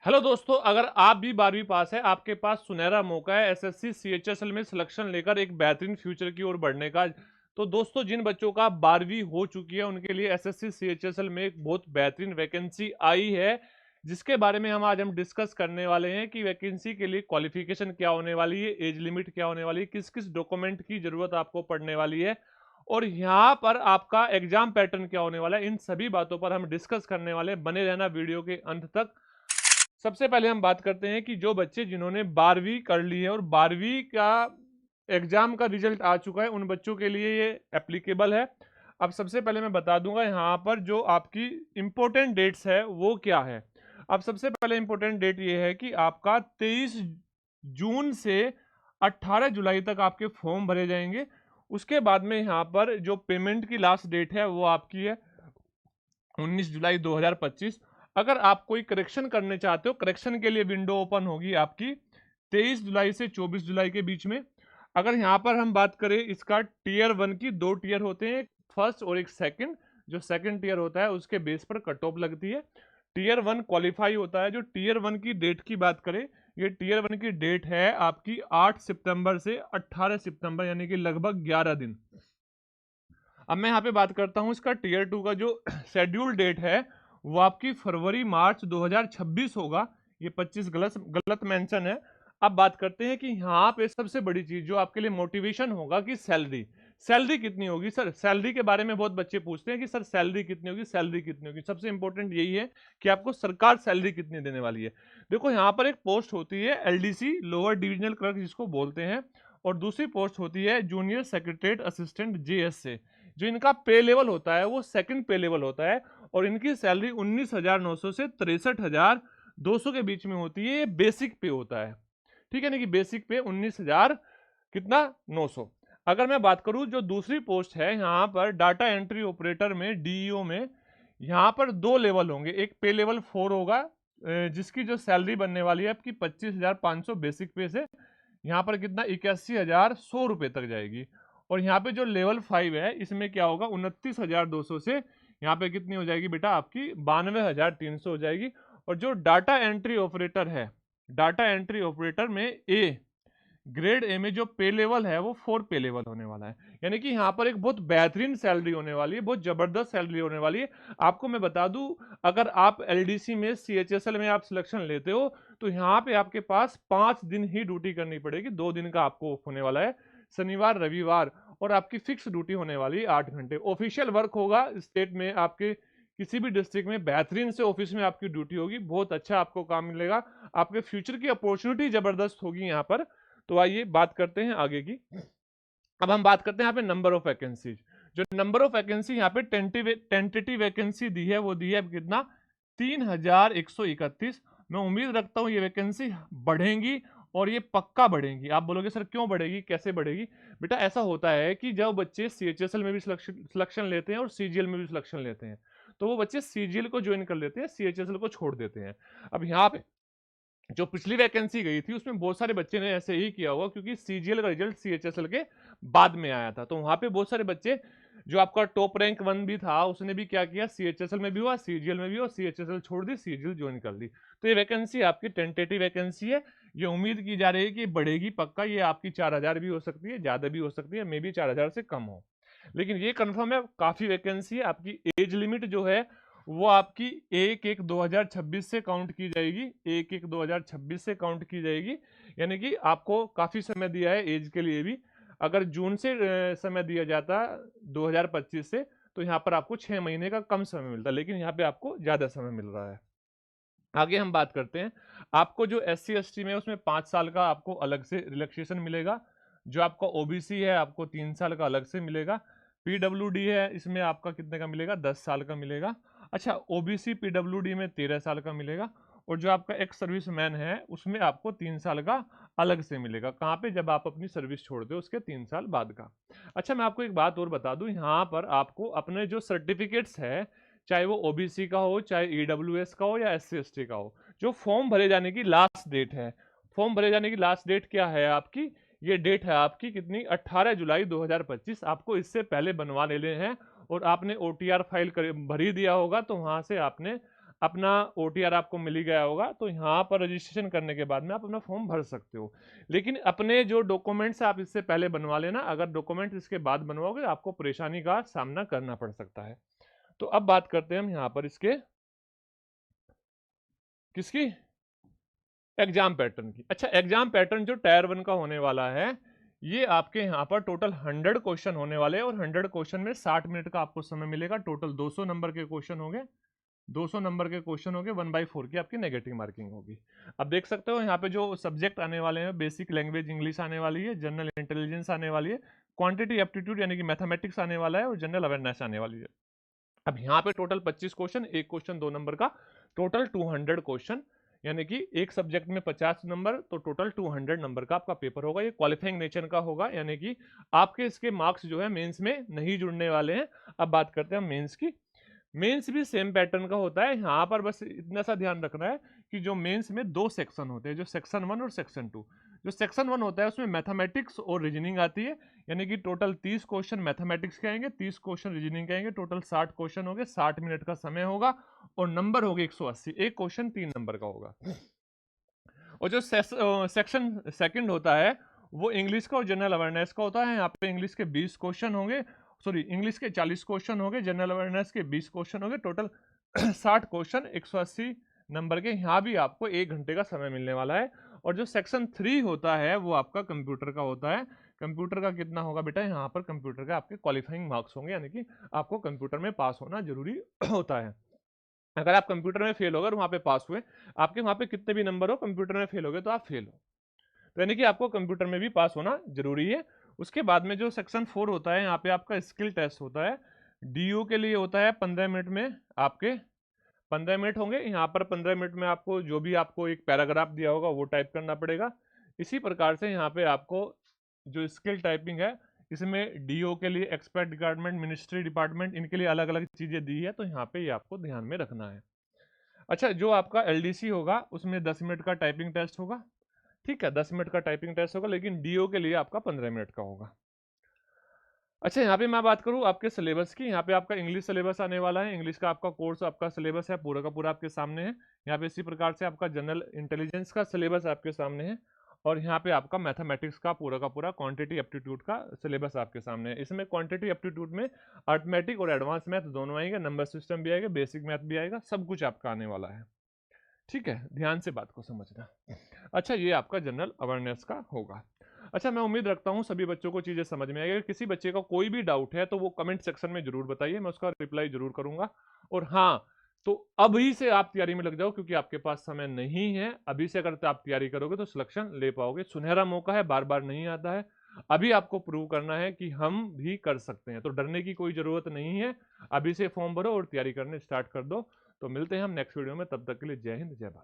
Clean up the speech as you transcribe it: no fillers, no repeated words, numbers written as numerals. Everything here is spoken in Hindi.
हेलो दोस्तों, अगर आप भी 12वीं पास है, आपके पास सुनहरा मौका है एसएससी सीएचएसएल में सिलेक्शन लेकर एक बेहतरीन फ्यूचर की ओर बढ़ने का। तो दोस्तों, जिन बच्चों का 12वीं हो चुकी है उनके लिए एसएससी सीएचएसएल में एक बहुत बेहतरीन वैकेंसी आई है, जिसके बारे में हम डिस्कस करने वाले हैं कि वैकेंसी के लिए क्वालिफिकेशन क्या होने वाली है, एज लिमिट क्या होने वाली है, किस किस डॉक्यूमेंट की जरूरत आपको पड़ने वाली है और यहाँ पर आपका एग्जाम पैटर्न क्या होने वाला है। इन सभी बातों पर हम डिस्कस करने वाले हैं। बने रहना वीडियो के अंत तक। सबसे पहले हम बात करते हैं कि जो बच्चे जिन्होंने 12वीं कर ली है और 12वीं का एग्जाम का रिजल्ट आ चुका है, उन बच्चों के लिए ये एप्लीकेबल है। अब सबसे पहले मैं बता दूंगा यहाँ पर जो आपकी इंपॉर्टेंट डेट्स है वो क्या है। अब सबसे पहले इंपॉर्टेंट डेट ये है कि आपका 23 जून से 18 जुलाई तक आपके फॉर्म भरे जाएंगे। उसके बाद में यहाँ पर जो पेमेंट की लास्ट डेट है वो आपकी है 19 जुलाई 2025। अगर आप कोई करेक्शन करने चाहते हो, करेक्शन के लिए विंडो ओपन होगी आपकी 23 जुलाई से 24 जुलाई के बीच में। अगर यहाँ पर हम बात करें इसका टीयर 1 की, दो टीयर होते हैं, एक फर्स्ट और एक सेकंड। जो सेकंड टीयर होता है उसके बेस पर कट ऑफ लगती है। टीयर 1 क्वालिफाई होता है। जो टीयर 1 की डेट की बात करें, ये टीयर 1 की डेट है आपकी 8 सितंबर से 18 सितंबर, यानी कि लगभग 11 दिन। अब मैं यहाँ पे बात करता हूँ इसका टीयर 2 का जो शेड्यूल डेट है वो आपकी फरवरी मार्च 2026 होगा। ये 25 गलत गलत मेंशन है। अब बात करते हैं कि यहाँ पे सबसे बड़ी चीज जो आपके लिए मोटिवेशन होगा कि सैलरी। सैलरी कितनी होगी सर? सैलरी के बारे में बहुत बच्चे पूछते हैं कि सर सैलरी कितनी होगी, सैलरी कितनी होगी। सबसे इंपॉर्टेंट यही है कि आपको सरकार सैलरी कितनी देने वाली है। देखो, यहाँ पर एक पोस्ट होती है एलडीसी, लोअर डिविजनल क्लर्क जिसको बोलते हैं, और दूसरी पोस्ट होती है जूनियर सेक्रेटरीट असिस्टेंट जेएस। जो इनका पे लेवल होता है वो सेकंड पे लेवल होता है और इनकी सैलरी 19,900 से 63,200 के बीच में होती है। ये बेसिक पे होता है, ठीक है ना, कि बेसिक पे 19,000 कितना 900। अगर मैं बात करूं जो दूसरी पोस्ट है यहाँ पर डाटा एंट्री ऑपरेटर में, डीईओ में, यहाँ पर दो लेवल होंगे। एक पे लेवल 4 होगा जिसकी जो सैलरी बनने वाली है आपकी 25,500 बेसिक पे से यहाँ पर कितना 81,100 रुपए तक जाएगी। और यहाँ पे जो लेवल 5 है इसमें क्या होगा 29,200 से यहाँ पे कितनी हो जाएगी बेटा आपकी 92,300 हो जाएगी। और जो डाटा एंट्री ऑपरेटर है, डाटा एंट्री ऑपरेटर में ए ग्रेड ए में जो पे लेवल है वो 4 पे लेवल होने वाला है। यानी कि यहाँ पर एक बहुत बेहतरीन सैलरी होने वाली है, बहुत जबरदस्त सैलरी होने वाली है। आपको मैं बता दूं, अगर आप एलडीसी में सीएचएसएल में आप सिलेक्शन लेते हो तो यहाँ पे आपके पास 5 दिन ही ड्यूटी करनी पड़ेगी। 2 दिन का आपको ऑफ होने वाला है, शनिवार रविवार, और आपकी फिक्स ड्यूटी होने वाली है 8 घंटे। ऑफिशियल वर्क होगा स्टेट में, आपके किसी भी डिस्ट्रिक्ट में बेहतरीन से ऑफिस में आपकी ड्यूटी होगी। बहुत अच्छा आपको काम मिलेगा, आपके फ्यूचर की अपॉर्चुनिटी जबरदस्त होगी यहाँ पर। तो आइए बात करते हैं आगे की। अब हम बात करते हैं यहाँ पे नंबर ऑफ वैकेंसीज। जो नंबर ऑफ वैकेंसी यहाँ पे टेंटेटिव वैकेंसी दी है वो दी है कितना 3,131। मैं उम्मीद रखता हूँ ये वैकेंसी बढ़ेंगी और ये पक्का बढ़ेंगी। आप बोलोगे सर क्यों बढ़ेगी, कैसे बढ़ेगी? बेटा ऐसा होता है कि जब बच्चे सीएचएसएल में भी सिलेक्शन लेते हैं और सीजीएल में भी सिलेक्शन लेते हैं तो वो बच्चे सीजीएल को ज्वाइन कर लेते हैं, सीएचएसएल को छोड़ देते हैं। अब यहाँ पे जो पिछली वैकेंसी गई थी उसमें बहुत सारे बच्चे ने ऐसे ही किया होगा क्योंकि सीजीएल का रिजल्ट सीएचएसएल के बाद में आया था। तो वहां पे बहुत सारे बच्चे, जो आपका टॉप रैंक 1 भी था उसने भी क्या किया, सीएचएसएल में भी हुआ, सीजीएल में भी हुआ, सीएचएसएल छोड़ दी, सीजीएल ज्वाइन कर ली। तो ये वैकेंसी आपकी टेंटेटिव वैकेंसी है। ये उम्मीद की जा रही है कि बढ़ेगी पक्का। ये आपकी 4,000 भी हो सकती है, ज्यादा भी हो सकती है, मे बी 4,000 से कम हो, लेकिन ये कंफर्म है काफी वैकेंसी है। आपकी एज लिमिट जो है वो आपकी 1/1/2026 से काउंट की जाएगी, 1/1/2026 से काउंट की जाएगी। यानी कि आपको काफी समय दिया है एज के लिए भी। अगर जून से समय दिया जाता 2025 से तो यहाँ पर आपको 6 महीने का कम समय मिलता, लेकिन यहाँ पे आपको ज्यादा समय मिल रहा है। आगे हम बात करते हैं। आपको जो SC ST में है उसमें 5 साल का आपको अलग से रिलैक्सेशन मिलेगा। जो आपका ओबीसी है आपको 3 साल का अलग से मिलेगा। पीडब्ल्यूडी है इसमें आपका कितने का मिलेगा, 10 साल का मिलेगा। अच्छा, ओबीसी पीडब्ल्यूडी में 13 साल का मिलेगा। और जो आपका एक्स सर्विस मैन है उसमें आपको 3 साल का अलग से मिलेगा। कहाँ पे? जब आप अपनी सर्विस छोड़ते हो उसके 3 साल बाद का। अच्छा, मैं आपको एक बात और बता दूं, यहाँ पर आपको अपने जो सर्टिफिकेट्स है, चाहे वो ओबीसी का हो, चाहे ईडब्ल्यूएस का हो या SC ST का हो, जो फॉर्म भरे जाने की लास्ट डेट है, फॉर्म भरे जाने की लास्ट डेट क्या है आपकी? ये डेट है आपकी कितनी, 18 जुलाई 2025। आपको इससे पहले बनवा लेने हैं। और आपने OTR फाइल भरी दिया होगा तो वहां से आपने अपना OTR आपको मिल ही गया होगा, तो यहाँ पर रजिस्ट्रेशन करने के बाद में आप अपना फॉर्म भर सकते हो। लेकिन अपने जो डॉक्यूमेंट्स आप इससे पहले बनवा लेना, अगर डॉक्यूमेंट इसके बाद बनवाओगे आपको परेशानी का सामना करना पड़ सकता है। तो अब बात करते हैं हम यहाँ पर इसके किसकी, एग्जाम पैटर्न की। अच्छा, एग्जाम पैटर्न जो टायर 1 का होने वाला है, ये आपके यहाँ पर टोटल 100 क्वेश्चन होने वाले हैं और 100 क्वेश्चन में 60 मिनट का आपको समय मिलेगा। टोटल 200 नंबर के क्वेश्चन होंगे, 200 नंबर के क्वेश्चन होंगे, 1/4 की आपकी नेगेटिव मार्किंग होगी। अब देख सकते हो यहाँ पे जो सब्जेक्ट आने वाले हैं, बेसिक लैंग्वेज इंग्लिश आने वाली है, जनरल इंटेलिजेंस आने वाली है, क्वांटिटी एप्टीट्यूड यानी कि मैथमेटिक्स आने वाला है और जनरल अवेयरनेस आने वाली है। अब यहाँ पे टोटल 25 क्वेश्चन, एक क्वेश्चन 2 नंबर का, टोटल 200 क्वेश्चन, यानी कि एक सब्जेक्ट में 50 नंबर, तो टोटल 200 नंबर का आपका पेपर होगा। ये क्वालिफाइंग नेचर का होगा, यानी कि आपके इसके मार्क्स जो है मेंस में नहीं जुड़ने वाले हैं। अब बात करते हैं मेंस की। मेंस भी सेम पैटर्न का होता है। यहाँ पर बस इतना सा ध्यान रखना है कि जो मेंस में 2 सेक्शन होते हैं, जो सेक्शन 1 और सेक्शन 2। जो सेक्शन 1 होता है उसमें मैथमेटिक्स और रीजनिंग आती है, यानी कि टोटल 30 क्वेश्चन मैथमेटिक्स के आएंगे, 30 क्वेश्चन रीजनिंग के आएंगे, टोटल 60 क्वेश्चन होंगे, 60 मिनट का समय होगा और नंबर होंगे 180। एक क्वेश्चन 3 नंबर का होगा। और जो सेक्शन सेकंड होता है वो इंग्लिश का और जनरल अवेयरनेस का होता है। यहाँ पे इंग्लिश के 20 क्वेश्चन होंगे, सॉरी इंग्लिश के 40 क्वेश्चन होंगे, जनरल अवेयरनेस के 20 क्वेश्चन होंगे, टोटल 60 क्वेश्चन 180 नंबर के। यहाँ भी आपको 1 घंटे का समय मिलने वाला है। और जो सेक्शन 3 होता है वो आपका कंप्यूटर का होता है। कंप्यूटर का कितना होगा बेटा, यहाँ पर कंप्यूटर का आपके क्वालिफाइंग मार्क्स होंगे, यानी कि आपको कंप्यूटर में पास होना जरूरी होता है। अगर आप कंप्यूटर में फेल हो गए वहां पे पास हुए, आपके वहां पे कितने भी नंबर हो, कंप्यूटर में फेल हो गए तो आप फेल हो, तो यानी कि आपको कंप्यूटर में भी पास होना जरूरी है। उसके बाद में जो सेक्शन 4 होता है, यहाँ पे आपका स्किल टेस्ट होता है। DO के लिए होता है 15 मिनट में, आपके 15 मिनट होंगे। यहाँ पर 15 मिनट में आपको जो भी आपको एक पैराग्राफ दिया होगा वो टाइप करना पड़ेगा। इसी प्रकार से यहाँ पे आपको जो स्किल टाइपिंग है, इसमें DO के लिए एक्सपर्ट डिपार्टमेंट, मिनिस्ट्री डिपार्टमेंट, इनके लिए अलग अलग चीज़ें दी है, तो यहाँ पे ये आपको ध्यान में रखना है। अच्छा, जो आपका LDC होगा उसमें 10 मिनट का टाइपिंग टेस्ट होगा, ठीक है, 10 मिनट का टाइपिंग टेस्ट होगा, लेकिन DO के लिए आपका 15 मिनट का होगा। अच्छा, यहाँ पे मैं बात करूँ आपके सिलेबस की, यहाँ पे आपका इंग्लिश सिलेबस आने वाला है। इंग्लिश का आपका कोर्स, आपका सिलेबस है पूरा का पूरा आपके सामने है। यहाँ पे इसी प्रकार से आपका जनरल इंटेलिजेंस का सिलेबस आपके सामने है और यहाँ पे आपका मैथमेटिक्स का पूरा क्वांटिटी एप्टीट्यूड का सिलेबस आपके सामने है। इसमें क्वांटिटी एप्टीट्यूड में अर्थमेटिक और एडवांस मैथ दोनों आएंगे, नंबर सिस्टम भी आएगा, बेसिक मैथ भी आएगा, सब कुछ आपका आने वाला है। ठीक है, ध्यान से बात को समझना। अच्छा, ये आपका जनरल अवेयरनेस का होगा। अच्छा, मैं उम्मीद रखता हूँ सभी बच्चों को चीज़ें समझ में आएगी। अगर किसी बच्चे का कोई भी डाउट है तो वो कमेंट सेक्शन में जरूर बताइए, मैं उसका रिप्लाई जरूर करूंगा। और हाँ, तो अभी से आप तैयारी में लग जाओ, क्योंकि आपके पास समय नहीं है। अभी से अगर आप तैयारी करोगे तो सिलेक्शन ले पाओगे। सुनहरा मौका है, बार बार नहीं आता है। अभी आपको प्रूव करना है कि हम भी कर सकते हैं, तो डरने की कोई जरूरत नहीं है। अभी से फॉर्म भरो और तैयारी करने स्टार्ट कर दो। तो मिलते हैं हम नेक्स्ट वीडियो में, तब तक के लिए जय हिंद, जय भारत।